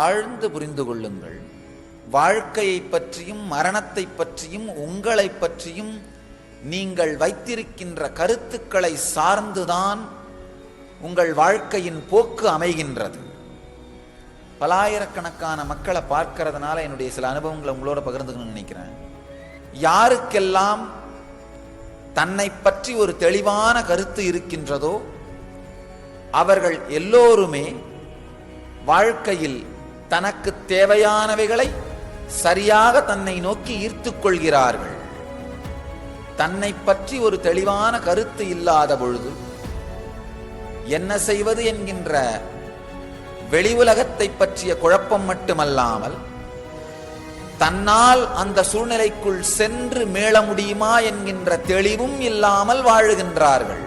ஆழ்ந்து புரிந்து கொள்ளுங்கள். வாழ்க்கையை பற்றியும் மரணத்தை பற்றியும் உங்களை பற்றியும் நீங்கள் வைத்திருக்கின்ற கருத்துக்களை சார்ந்துதான் உங்கள் வாழ்க்கையின் போக்கு அமைகின்றது. பலாயிரக்கணக்கான மக்களை பார்க்கறதுனால என்னுடைய சில அனுபவங்களை உங்களோட பகிர்ந்துக்கணும்னு நினைக்கிறேன். யாருக்கெல்லாம் தன்னை பற்றி ஒரு தெளிவான கருத்து இருக்கின்றதோ அவர்கள் எல்லோருமே வாழ்க்கையில் தனக்கு தேவையானவைகளை சரியாக தன்னை நோக்கி ஈர்த்துக் கொள்கிறார்கள். தன்னை பற்றி ஒரு தெளிவான கருத்து இல்லாத பொழுது என்ன செய்வது என்கின்ற வெளி உலகத்தை பற்றிய குழப்பம் மட்டுமல்லாமல் தன்னால் அந்த சூழ்நிலைக்குள் சென்று மீள முடியுமா என்கின்ற தெளிவும் இல்லாமல் வாழுகின்றார்கள்.